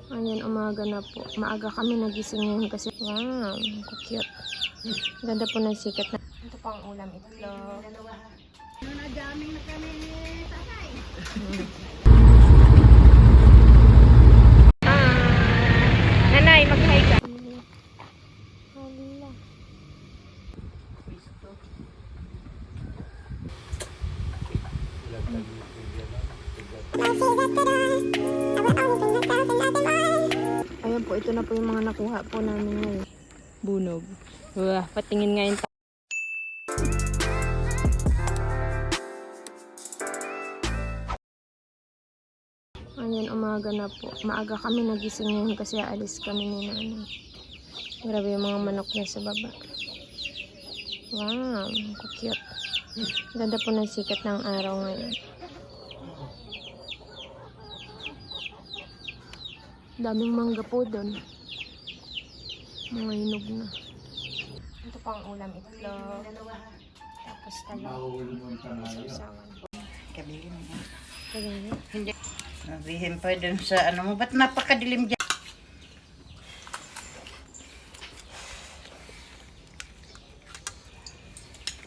Ayan, umaga na po. Maaga kami nagising ngayon kasi wow, cute. Ganda po ng sikat na. Ito pang ulam, itlog. Nadaming na kami ni tatay. Nanay, mag-hi ka. Hala. Ayan po, ito na po yung mga nakuha po namin ngayon. Bunog. Wah, patingin nga yung ayan, umaga na po. Maaga kami nagising ngayon kasi aalis kami ni nanay. Grabe yung mga manok na sa baba. Wow, cute. Ganda po ng sikat ng araw ngayon. Daming mangga po doon. Mga hinog na. Ito pang ulam, itlog. Tapos talong. Susawan. Kabili mo yan. Kaya Hindi. Nabihin pa dun sa ano mo. Ba't napakadilim dyan?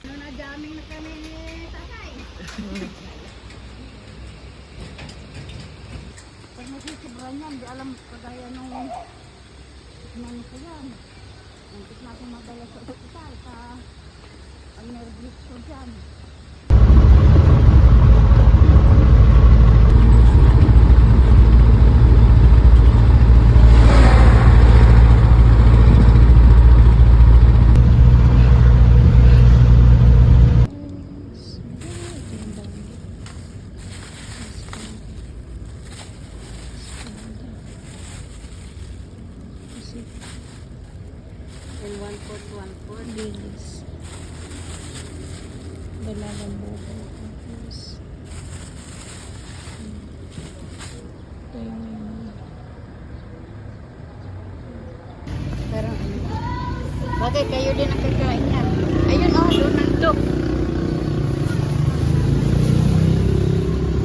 Nadaming na kami ni tatay. Pag nasisibran yan, di alam kagaya nung nani ko yan. Nantik natin madala sa ospital sa nervous ko dyan. And 1/4 lilis. Dalagang buko. Tapos ito yung Parang ano. Bagay kayo din ang kakain niya. Ayun oh, doon nandok.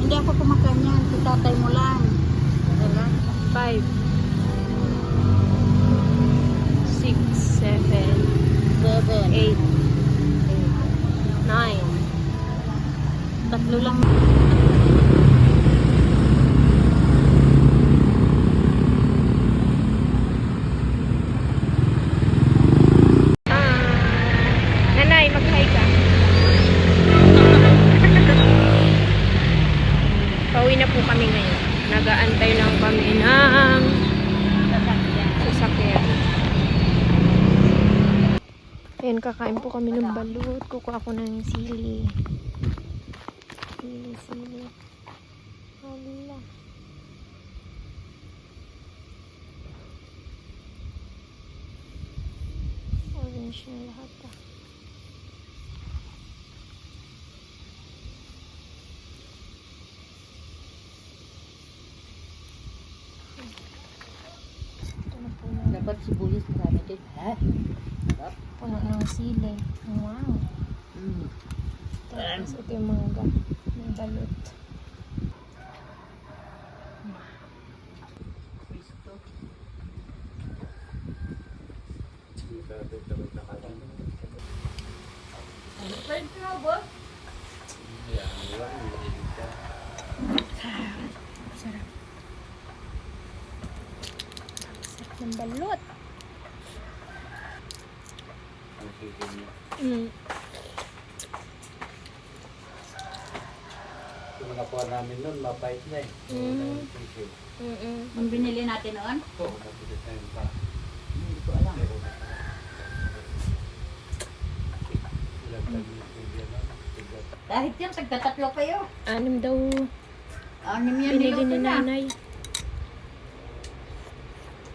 Hindi ako kumakain yan. Si tatay mo lang. 5 6 7 7. 8 9 Tatlo lang. Nanay, mag-hi ka. Pauwi na po kami ngayon. Nag-aantay lang kami ng sasakyan. Ayan, kakain po kami ng balut. Kukuha ako ng sili. Sili. Hala. Orange na lahat ah. Ito na po na. Dapat sibuyas marami din. Ha? Puno ng sili. Wow. Tapos ito yung mangga. May balot. Sarap. Sarap ng balot. Yung nakuha namin nun, mapait na eh. Ang binili natin noon? Oo, napilit na yun pa. Hindi ko alam. Ilang tabi yung pwede na. Dahil yan, tagtatatlo kayo. 6 daw 6 yan binili niluto ni na. nanay.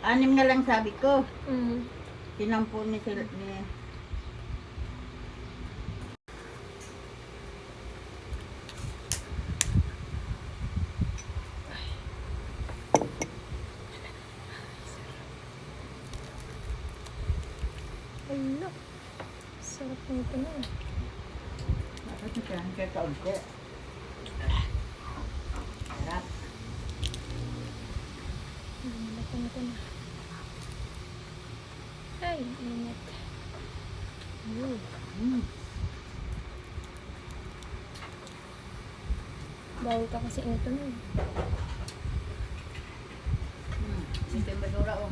6 nga lang sabi ko. Mm. Tinampo ni sila ni Hala. Sarap nito na. dapat nagkaroon kayo kaunti. Sarap. Mm. Lakan ko na. Ay, init. Bawal ka kasi ito na. Sistem basura oh.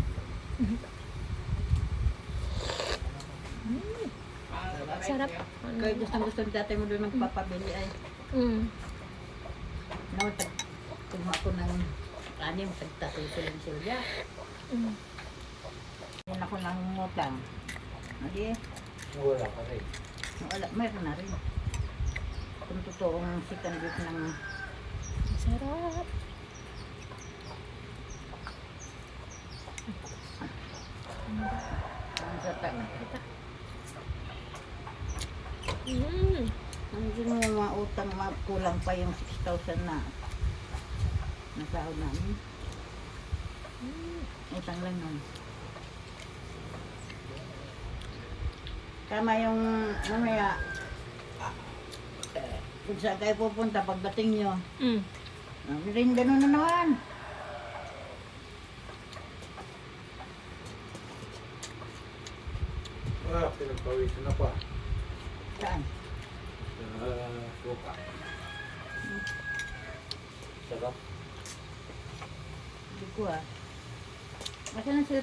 Sarap. Kaya gusto ni tatay mo doon magpapabili ay. Nawag tugma ko ng kanin, magtatusulong silya. Yan ako ng ngutang. Hindi, Wala pa rin. wala, mayroon na rin. Kung totoong sikan dito ng Sarap. ang sata. Hindi mo mga utang, kulang pa yung 6,000 na nasahod namin. Utang lang nun. Tama yung mamaya, kung saan kayo pupunta pagdating nyo. Rin ganun na naman. Pinagpawisan na pa. Saan? Sa suka. Sarap. Hindi ko ah. Masa na sila?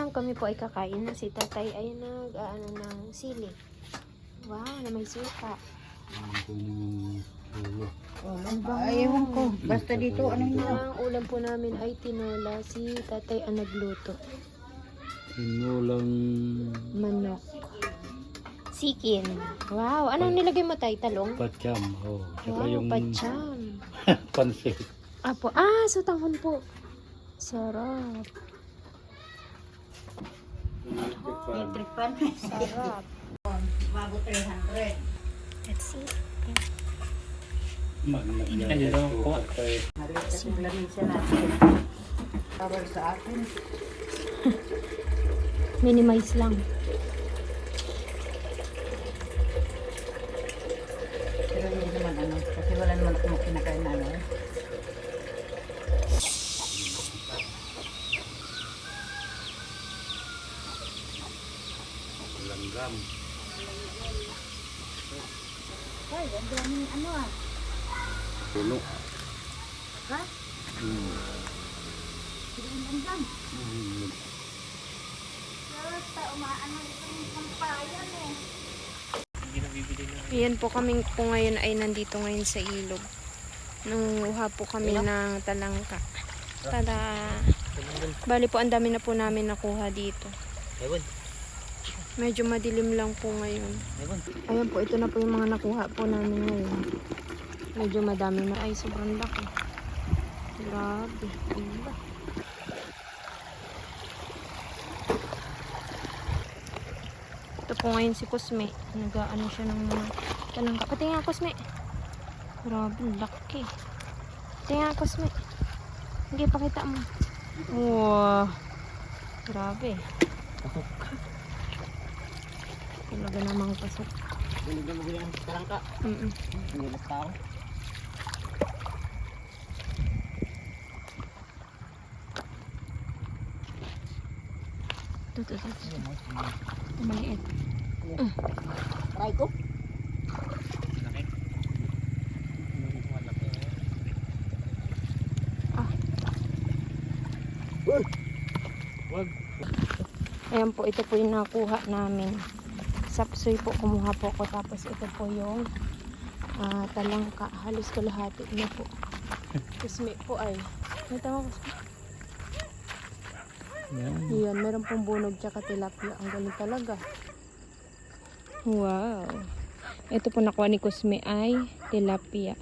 Kami po ay kakain na. Si tatay ay nag-ano ng sili. Wow, na may suka. Ay, ewan ko. Basta dito, ano yun? Ang ulam po namin ay tinola. Si tatay ang nagluto. Sinulang Manok. Sikin. Wow, anong nilagay mo tay? Talong? pacham. Oh, saka Wow, yung pacham. pansit. Apo, sutahon po. Sarap. Electric fan. Sarap. Mabot 300. Let's see. Maglagyan ko. Maliit kasi lamisa natin. Power sa akin. Minimize lang. Pero hindi naman ano. Kasi wala naman ako kinakain na ano. Langgam. Ay, ang daming ano ah. Puno. Ha? Hindi ang dam. Basta umaano dito ng sampayan eh. Ayan po kami po ngayon ay nandito ngayon sa ilog. Nangunguha po kami ng talangka. Tada! Bali po ang dami na po namin nakuha dito. Medyo madilim lang po ngayon. Ayan po, ito na po yung mga nakuha po namin ngayon. Medyo madami na. Ay, sobrang laki. Grabe. Iba. Ito po ngayon si Cosme. Nag-ano siya ng mga talangka. Pati nga Cosme. Grabe, laki. Pati nga Cosme. Hindi, pakita mo. Wow. Grabe. Talaga namang pasok. Binigyan mo bilang talangka. Nilap pa ako. Ito. Maliit. Try ko. Ayan po, ito po yung nakuha namin. Sapsoy po, kumuha po ako. Tapos ito po yung talangka. Halos kalahati na po. Kusmi po ay. Natawa ko. Yan, meron pong bunog tsaka tilapia. Ang galing talaga. Wow. Ito po nakuha ni Kusme ay tilapia.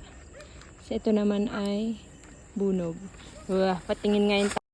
So ito naman ay bunog. Wah, patingin ngayon.